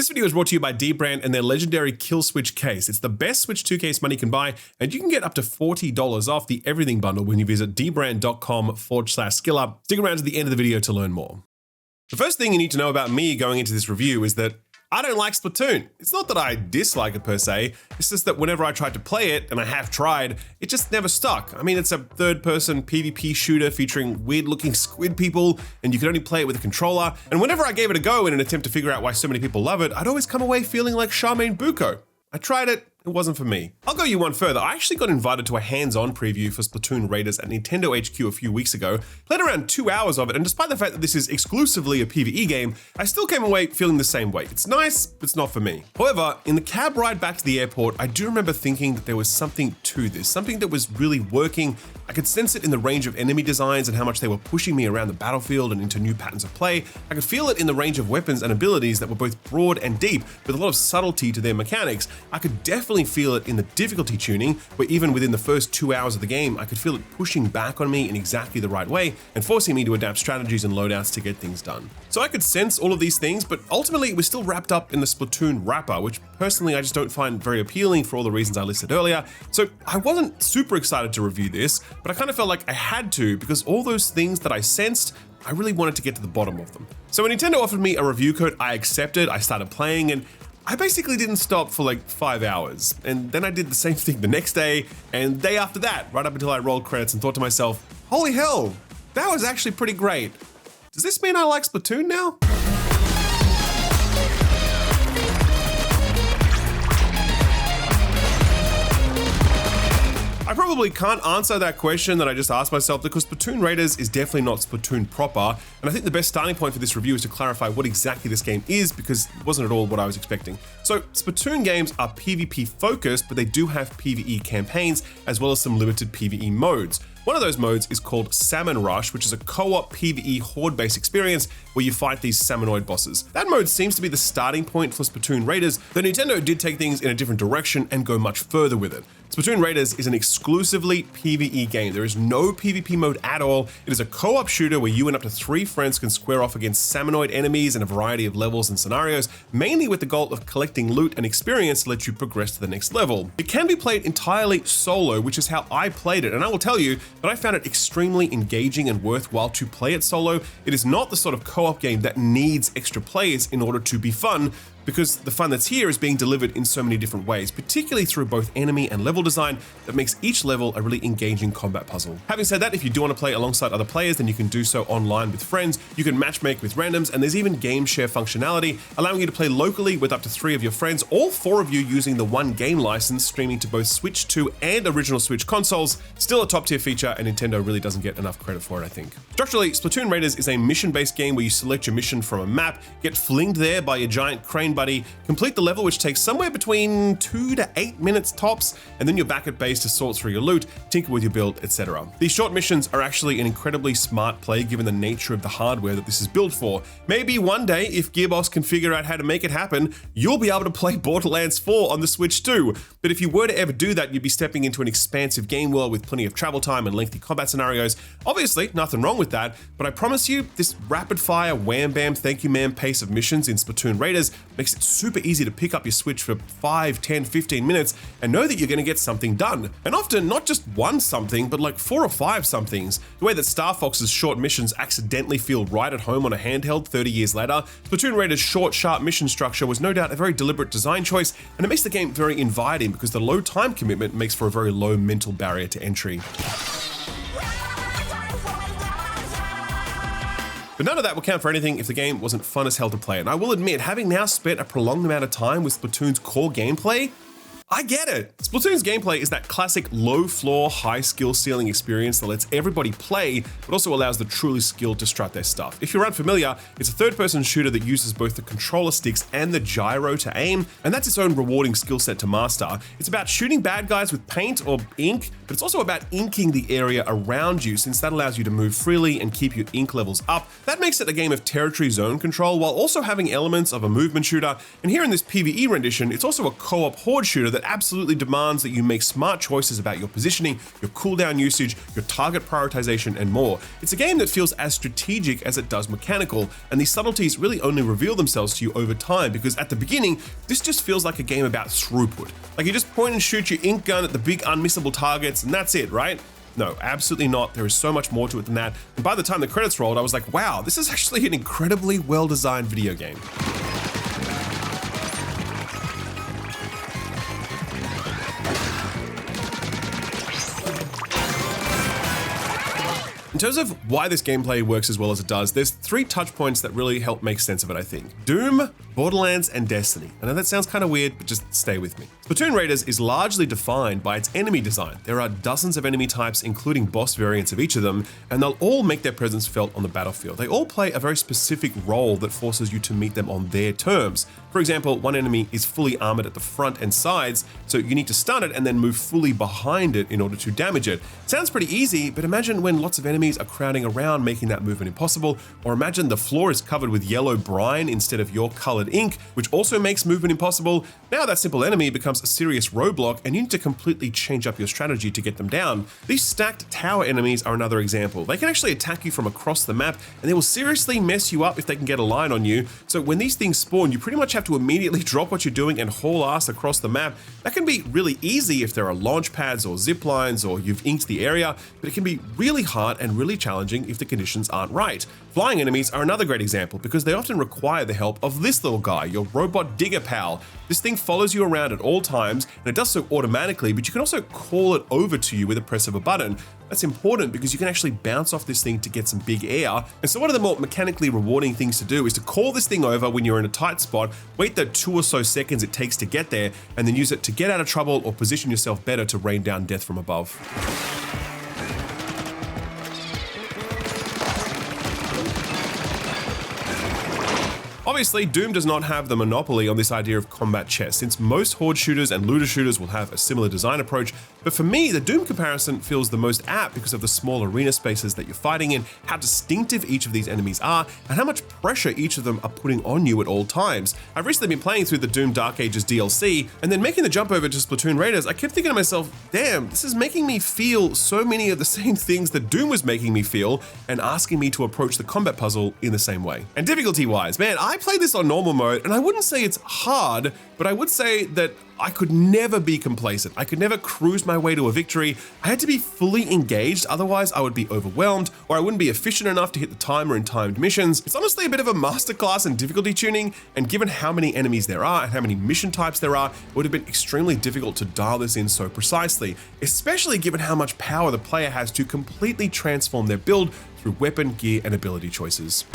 This video is brought to you by Dbrand and their legendary Kill Switch case. It's the best Switch 2 case money can buy, and you can get up to $40 off the everything bundle when you visit dbrand.com/skillup. Stick around to the end of the video to learn more. The first thing you need to know about me going into this review is that I don't like Splatoon. It's not that I dislike it per se, it's just that whenever I tried to play it, and I have tried, it just never stuck. I mean, it's a third-person PvP shooter featuring weird-looking squid people, and you can only play it with a controller, and whenever I gave it a go in an attempt to figure out why so many people love it, I'd always come away feeling like Charmaine Buko. I tried it, it wasn't for me. I'll go you one further. I actually got invited to a hands-on preview for Splatoon Raiders at Nintendo HQ a few weeks ago, played around 2 hours of it, and despite the fact that this is exclusively a PvE game, I still came away feeling the same way. It's nice, but it's not for me. However, in the cab ride back to the airport, I do remember thinking that there was something to this, something that was really working. I could sense it in the range of enemy designs and how much they were pushing me around the battlefield and into new patterns of play. I could feel it in the range of weapons and abilities that were both broad and deep, with a lot of subtlety to their mechanics. I could definitely feel it in the difficulty tuning, where even within the first 2 hours of the game, I could feel it pushing back on me in exactly the right way and forcing me to adapt strategies and loadouts to get things done. So I could sense all of these things, but ultimately it was still wrapped up in the Splatoon wrapper, which personally I just don't find very appealing for all the reasons I listed earlier. So I wasn't super excited to review this, but I kind of felt like I had to because all those things that I sensed, I really wanted to get to the bottom of them. So when Nintendo offered me a review code, I accepted, I started playing, and I basically didn't stop for like 5 hours. And then I did the same thing the next day and the day after that, right up until I rolled credits and thought to myself, holy hell, that was actually pretty great. Does this mean I like Splatoon now? I probably can't answer that question that I just asked myself because Splatoon Raiders is definitely not Splatoon proper, and I think the best starting point for this review is to clarify what exactly this game is because it wasn't at all what I was expecting. So Splatoon games are PvP focused, but they do have PvE campaigns as well as some limited PvE modes. One of those modes is called Salmon Rush, which is a co-op PvE horde-based experience where you fight these salmonoid bosses. That mode seems to be the starting point for Splatoon Raiders, though Nintendo did take things in a different direction and go much further with it. Splatoon Raiders is an exclusively PvE game. There is no PvP mode at all. It is a co-op shooter where you and up to 3 friends can square off against salmonoid enemies in a variety of levels and scenarios, mainly with the goal of collecting loot and experience to let you progress to the next level. It can be played entirely solo, which is how I played it, and I will tell you that I found it extremely engaging and worthwhile to play it solo. It is not the sort of co-op game that needs extra players in order to be fun, because the fun that's here is being delivered in so many different ways, particularly through both enemy and level design that makes each level a really engaging combat puzzle. Having said that, if you do want to play alongside other players, then you can do so online with friends, you can matchmake with randoms, and there's even game share functionality, allowing you to play locally with up to 3 of your friends, all 4 of you using the one game license, streaming to both Switch 2 and original Switch consoles. Still a top tier feature, and Nintendo really doesn't get enough credit for it, I think. Structurally, Splatoon Raiders is a mission-based game where you select your mission from a map, get flinged there by your giant crane buddy, complete the level, which takes somewhere between 2 to 8 minutes tops, and then you're back at base to sort through your loot, tinker with your build, etc. These short missions are actually an incredibly smart play given the nature of the hardware that this is built for. Maybe one day, if Gearbox can figure out how to make it happen, you'll be able to play Borderlands 4 on the Switch too. But if you were to ever do that, you'd be stepping into an expansive game world with plenty of travel time and lengthy combat scenarios. Obviously, nothing wrong with that, but I promise you, this rapid-fire, wham-bam, thank you ma'am pace of missions in Splatoon Raiders makes it super easy to pick up your Switch for 5, 10, 15 minutes and know that you're going to get something done. And often not just one something, but like 4 or 5 somethings. The way that Star Fox's short missions accidentally feel right at home on a handheld 30 years later, Splatoon Raiders' short, sharp mission structure was no doubt a very deliberate design choice, and it makes the game very inviting because the low time commitment makes for a very low mental barrier to entry. But none of that will count for anything if the game wasn't fun as hell to play. And I will admit, having now spent a prolonged amount of time with Splatoon's core gameplay, I get it. Splatoon's gameplay is that classic low floor, high skill ceiling experience that lets everybody play, but also allows the truly skilled to strut their stuff. If you're unfamiliar, it's a third-person shooter that uses both the controller sticks and the gyro to aim, and that's its own rewarding skill set to master. It's about shooting bad guys with paint or ink, but it's also about inking the area around you, since that allows you to move freely and keep your ink levels up. That makes it a game of territory zone control while also having elements of a movement shooter, and here in this PvE rendition, it's also a co-op horde shooter that that absolutely demands that you make smart choices about your positioning, your cooldown usage, your target prioritization, and more. It's a game that feels as strategic as it does mechanical, and these subtleties really only reveal themselves to you over time, because at the beginning, this just feels like a game about throughput. Like you just point and shoot your ink gun at the big unmissable targets, and that's it, right? No, absolutely not. There is so much more to it than that. And by the time the credits rolled, I was like, wow, this is actually an incredibly well-designed video game. In terms of why this gameplay works as well as it does, there's 3 touch points that really help make sense of it, I think. Doom, Borderlands, and Destiny. I know that sounds kind of weird, but just stay with me. Splatoon Raiders is largely defined by its enemy design. There are dozens of enemy types, including boss variants of each of them, and they'll all make their presence felt on the battlefield. They all play a very specific role that forces you to meet them on their terms. For example, one enemy is fully armored at the front and sides, so you need to stun it and then move fully behind it in order to damage it. Sounds pretty easy, but imagine when lots of enemies are crowding around, making that movement impossible, or imagine the floor is covered with yellow brine instead of your colored ink, which also makes movement impossible. Now that simple enemy becomes a serious roadblock, and you need to completely change up your strategy to get them down. These stacked tower enemies are another example. They can actually attack you from across the map, and they will seriously mess you up if they can get a line on you. So when these things spawn, you pretty much have to immediately drop what you're doing and haul ass across the map. That can be really easy if there are launch pads or zip lines or you've inked the area, but it can be really hard and really challenging if the conditions aren't right. Flying enemies are another great example because they often require the help of this little guy, your robot digger pal. This thing follows you around at all times, and it does so automatically, but you can also call it over to you with a press of a button. That's important because you can actually bounce off this thing to get some big air. And so one of the more mechanically rewarding things to do is to call this thing over when you're in a tight spot, wait the 2 or so seconds it takes to get there, and then use it to get out of trouble or position yourself better to rain down death from above. Obviously, Doom does not have the monopoly on this idea of combat chess, since most horde shooters and looter shooters will have a similar design approach, but for me, the Doom comparison feels the most apt because of the small arena spaces that you're fighting in, how distinctive each of these enemies are, and how much pressure each of them are putting on you at all times. I've recently been playing through the Doom Dark Ages DLC, and then making the jump over to Splatoon Raiders, I kept thinking to myself, damn, this is making me feel so many of the same things that Doom was making me feel, and asking me to approach the combat puzzle in the same way. And difficulty-wise, man, I played this on normal mode, and I wouldn't say it's hard, but I would say that I could never be complacent. I could never cruise my way to a victory. I had to be fully engaged, otherwise I would be overwhelmed, or I wouldn't be efficient enough to hit the timer in timed missions. It's honestly a bit of a masterclass in difficulty tuning, and given how many enemies there are and how many mission types there are, it would have been extremely difficult to dial this in so precisely, especially given how much power the player has to completely transform their build through weapon, gear, and ability choices.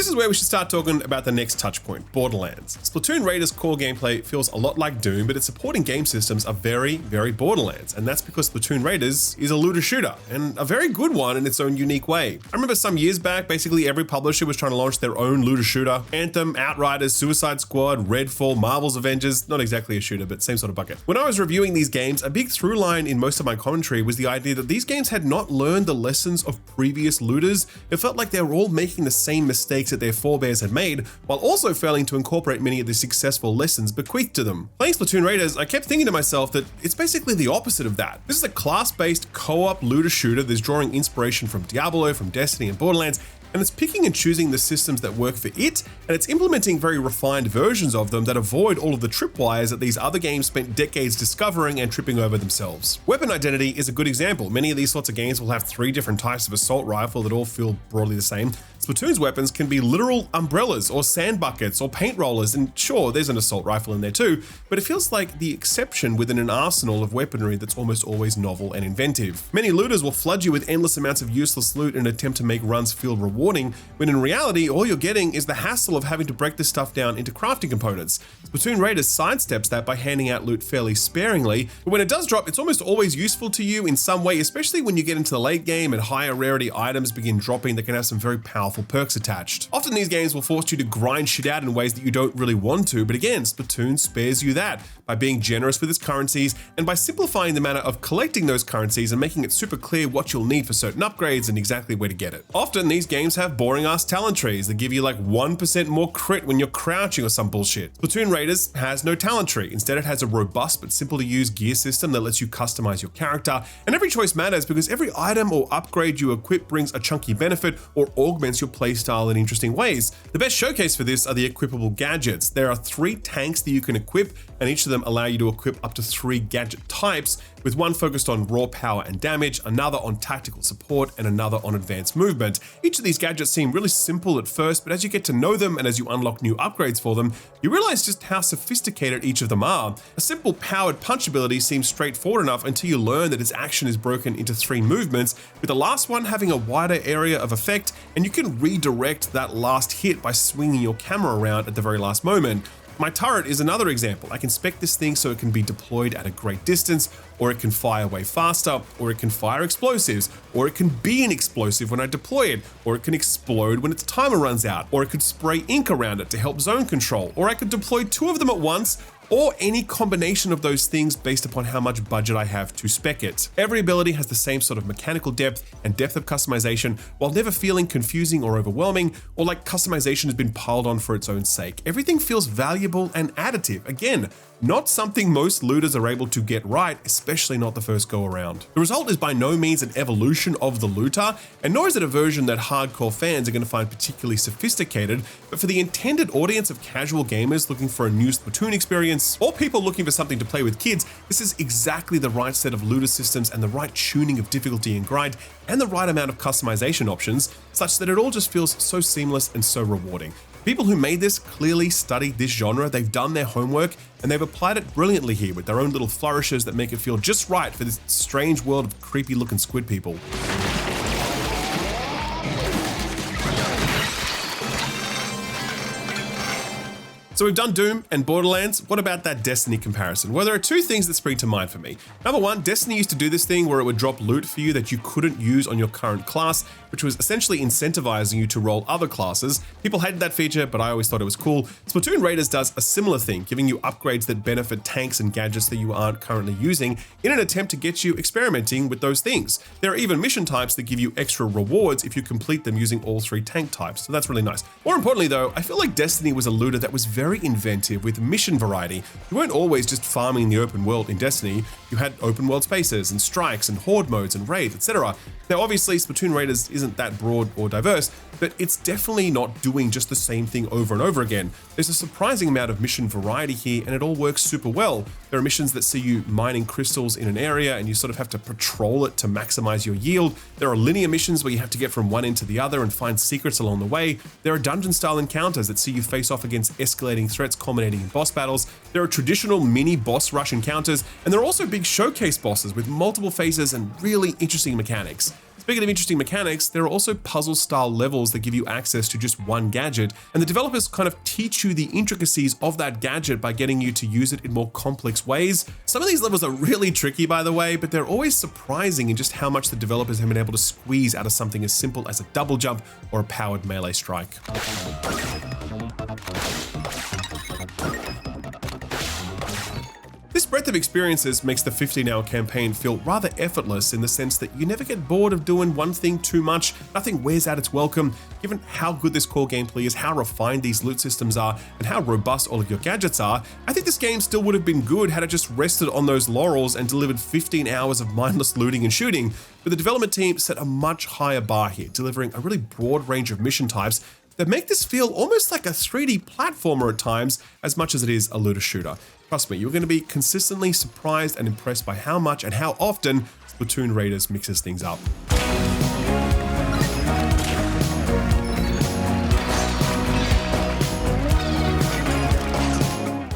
This is where we should start talking about the next touch point, Borderlands. Splatoon Raiders' core gameplay feels a lot like Doom, but its supporting game systems are very, very Borderlands, and that's because Splatoon Raiders is a looter shooter, and a very good one in its own unique way. I remember some years back, basically every publisher was trying to launch their own looter shooter. Anthem, Outriders, Suicide Squad, Redfall, Marvel's Avengers, not exactly a shooter, but same sort of bucket. When I was reviewing these games, a big through line in most of my commentary was the idea that these games had not learned the lessons of previous looters. It felt like they were all making the same mistakes that their forebears had made, while also failing to incorporate many of the successful lessons bequeathed to them. Playing Splatoon Raiders, I kept thinking to myself that it's basically the opposite of that. This is a class-based co-op looter shooter that's drawing inspiration from Diablo, from Destiny, and Borderlands, and it's picking and choosing the systems that work for it, and it's implementing very refined versions of them that avoid all of the tripwires that these other games spent decades discovering and tripping over themselves. Weapon identity is a good example. Many of these sorts of games will have 3 different types of assault rifle that all feel broadly the same. Splatoon's weapons can be literal umbrellas or sand buckets or paint rollers, and sure, there's an assault rifle in there too, but it feels like the exception within an arsenal of weaponry that's almost always novel and inventive. Many looters will flood you with endless amounts of useless loot in an attempt to make runs feel rewarding, rewarding, when in reality, all you're getting is the hassle of having to break this stuff down into crafting components. Splatoon Raiders sidesteps that by handing out loot fairly sparingly, but when it does drop, it's almost always useful to you in some way, especially when you get into the late game and higher rarity items begin dropping that can have some very powerful perks attached. Often these games will force you to grind shit out in ways that you don't really want to, but again, Splatoon spares you that by being generous with its currencies and by simplifying the manner of collecting those currencies and making it super clear what you'll need for certain upgrades and exactly where to get it. Often these games have boring ass talent trees that give you like 1% more crit when you're crouching or some bullshit. Splatoon Raiders has no talent tree. Instead, it has a robust but simple to use gear system that lets you customize your character, and every choice matters because every item or upgrade you equip brings a chunky benefit or augments your playstyle in interesting ways. The best showcase for this are the equipable gadgets. There are 3 tanks that you can equip, and each of them allow you to equip up to 3 gadget types, with one focused on raw power and damage, another on tactical support, and another on advanced movement. Each of these gadgets seem really simple at first, but as you get to know them and as you unlock new upgrades for them, you realize just how sophisticated each of them are. A simple powered punch ability seems straightforward enough until you learn that its action is broken into 3 movements, with the last one having a wider area of effect, and you can redirect that last hit by swinging your camera around at the very last moment. My turret is another example. I can spec this thing so it can be deployed at a great distance, or it can fire way faster, or it can fire explosives, or it can be an explosive when I deploy it, or it can explode when its timer runs out, or it could spray ink around it to help zone control, or I could deploy 2 of them at once, or any combination of those things based upon how much budget I have to spec it. Every ability has the same sort of mechanical depth and depth of customization, while never feeling confusing or overwhelming, or like customization has been piled on for its own sake. Everything feels valuable and additive. Again, not something most looters are able to get right, especially not the first go around. The result is by no means an evolution of the looter, and nor is it a version that hardcore fans are going to find particularly sophisticated, but for the intended audience of casual gamers looking for a new Splatoon experience, or people looking for something to play with kids, this is exactly the right set of looter systems and the right tuning of difficulty and grind, and the right amount of customization options, such that it all just feels so seamless and so rewarding. People who made this clearly studied this genre, they've done their homework, and they've applied it brilliantly here with their own little flourishes that make it feel just right for this strange world of creepy looking squid people. So we've done Doom and Borderlands. What about that Destiny comparison? Well, there are 2 things that spring to mind for me. Number 1, Destiny used to do this thing where it would drop loot for you that you couldn't use on your current class, which was essentially incentivizing you to roll other classes. People hated that feature, but I always thought it was cool. Splatoon Raiders does a similar thing, giving you upgrades that benefit tanks and gadgets that you aren't currently using in an attempt to get you experimenting with those things. There are even mission types that give you extra rewards if you complete them using all 3 tank types, so that's really nice. More importantly though, I feel like Destiny was a looter that was very inventive with mission variety. You weren't always just farming the open world in Destiny. You had open world spaces and strikes and horde modes and raids, etc. Now obviously Splatoon Raiders isn't that broad or diverse, but it's definitely not doing just the same thing over and over again. There's a surprising amount of mission variety here, and it all works super well. There are missions that see you mining crystals in an area and you sort of have to patrol it to maximize your yield. There are linear missions where you have to get from one end to the other and find secrets along the way. There are dungeon style encounters that see you face off against escalating threats culminating in boss battles. There are traditional mini boss rush encounters, and there are also big showcase bosses with multiple phases and really interesting mechanics. Speaking of interesting mechanics, there are also puzzle-style levels that give you access to just one gadget, and the developers kind of teach you the intricacies of that gadget by getting you to use it in more complex ways. Some of these levels are really tricky, by the way, but they're always surprising in just how much the developers have been able to squeeze out of something as simple as a double jump or a powered melee strike. This breadth of experiences makes the 15-hour campaign feel rather effortless in the sense that you never get bored of doing one thing too much, nothing wears out its welcome. Given how good this core gameplay is, how refined these loot systems are, and how robust all of your gadgets are, I think this game still would have been good had it just rested on those laurels and delivered 15 hours of mindless looting and shooting. But the development team set a much higher bar here, delivering a really broad range of mission types that make this feel almost like a 3D platformer at times, as much as it is a looter shooter. Trust me, you're going to be consistently surprised and impressed by how much and how often Splatoon Raiders mixes things up.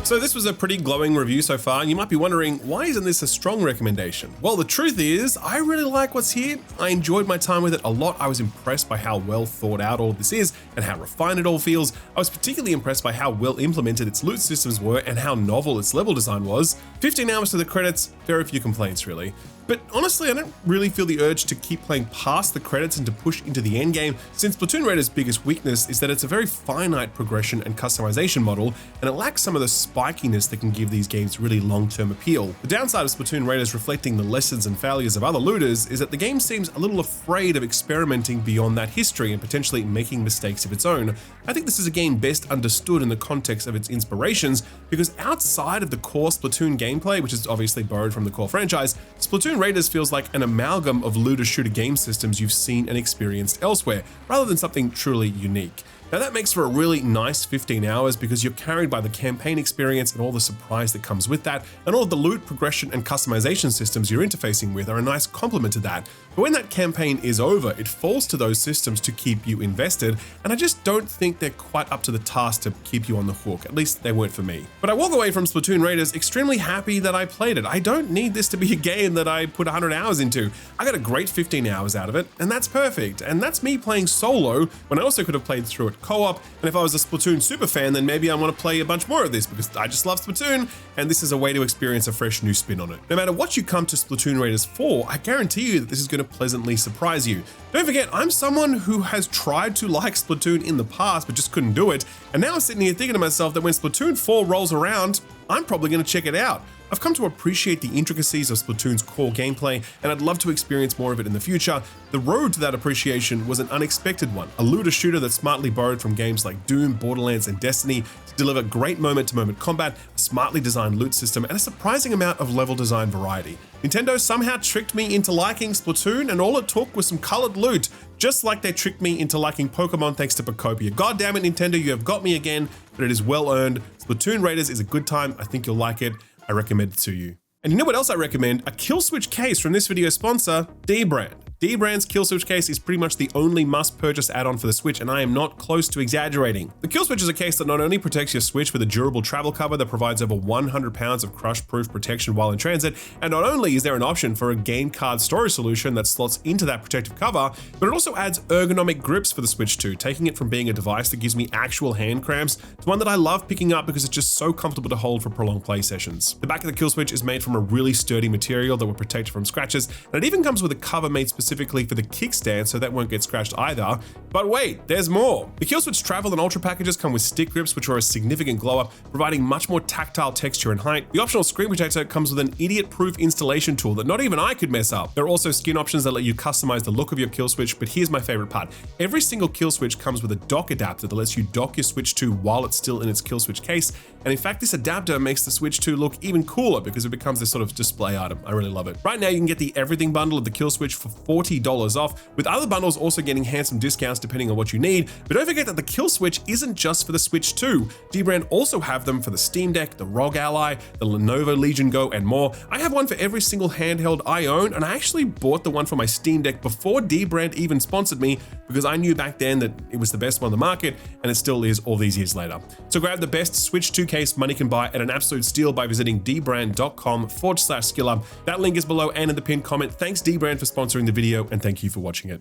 So this was a pretty glowing review so far, and you might be wondering, why isn't this a strong recommendation? Well, the truth is, I really like what's here. I enjoyed my time with it a lot. I was impressed by how well thought out all of this is and how refined it all feels. I was particularly impressed by how well implemented its loot systems were and how novel its level design was. 15 hours to the credits, very few complaints really. But honestly, I don't really feel the urge to keep playing past the credits and to push into the endgame, since Splatoon Raiders' biggest weakness is that it's a very finite progression and customization model, and it lacks some of the spikiness that can give these games really long-term appeal. The downside of Splatoon Raiders reflecting the lessons and failures of other looters is that the game seems a little afraid of experimenting beyond that history and potentially making mistakes of its own. I think this is a game best understood in the context of its inspirations, because outside of the core Splatoon gameplay, which is obviously borrowed from the core franchise, Splatoon Raiders feels like an amalgam of looter shooter game systems you've seen and experienced elsewhere, rather than something truly unique. Now that makes for a really nice 15 hours because you're carried by the campaign experience and all the surprise that comes with that, and all of the loot, progression, and customization systems you're interfacing with are a nice complement to that. But when that campaign is over, it falls to those systems to keep you invested, and I just don't think they're quite up to the task to keep you on the hook. At least they weren't for me. But I walk away from Splatoon Raiders extremely happy that I played it. I don't need this to be a game that I put 100 hours into. I got a great 15 hours out of it, and that's perfect. And that's me playing solo when I also could have played through it co-op, and if I was a Splatoon super fan, then maybe I want to play a bunch more of this because I just love Splatoon, and this is a way to experience a fresh new spin on it. No matter what you come to Splatoon Raiders for, I guarantee you that this is going to pleasantly surprise you. Don't forget, I'm someone who has tried to like Splatoon in the past but just couldn't do it, and now I'm sitting here thinking to myself that when Splatoon 4 rolls around, I'm probably going to check it out. I've come to appreciate the intricacies of Splatoon's core gameplay, and I'd love to experience more of it in the future. The road to that appreciation was an unexpected one, a looter shooter that smartly borrowed from games like Doom, Borderlands, and Destiny to deliver great moment-to-moment combat, a smartly designed loot system, and a surprising amount of level design variety. Nintendo somehow tricked me into liking Splatoon, and all it took was some colored loot, just like they tricked me into liking Pokemon thanks to Pokopia. God damn it, Nintendo, you have got me again, but it is well earned. Splatoon Raiders is a good time. I think you'll like it. I recommend it to you. And you know what else I recommend? A kill switch case from this video sponsor, Dbrand. Dbrand's kill switch case is pretty much the only must-purchase add-on for the Switch, and I am not close to exaggerating. The kill switch is a case that not only protects your Switch with a durable travel cover that provides over 100 pounds of crush-proof protection while in transit, and not only is there an option for a game card storage solution that slots into that protective cover, but it also adds ergonomic grips for the Switch 2, taking it from being a device that gives me actual hand cramps to one that I love picking up because it's just so comfortable to hold for prolonged play sessions. The back of the kill switch is made from a really sturdy material that will protect from scratches, and it even comes with a cover made specifically for the kickstand, so that won't get scratched either. But wait, there's more. The kill switch travel and ultra packages come with stick grips, which are a significant glow up, providing much more tactile texture and height. The optional screen protector comes with an idiot-proof installation tool that not even I could mess up. There are also skin options that let you customize the look of your kill switch, but here's my favorite part. Every single kill switch comes with a dock adapter that lets you dock your Switch 2 while it's still in its kill switch case, and in fact, this adapter makes the Switch 2 look even cooler because it becomes this sort of display item. I really love it. Right now, you can get the everything bundle of the kill switch for $40 off, with other bundles also getting handsome discounts depending on what you need. But don't forget that the kill switch isn't just for the Switch 2. Dbrand also have them for the Steam Deck, the ROG Ally, the Lenovo Legion Go, and more. I have one for every single handheld I own, and I actually bought the one for my Steam Deck before Dbrand even sponsored me because I knew back then that it was the best one on the market, and it still is all these years later. So grab the best Switch 2 case money can buy at an absolute steal by visiting dbrand.com/skiller. That link is below and in the pinned comment. Thanks Dbrand for sponsoring the video, and thank you for watching it.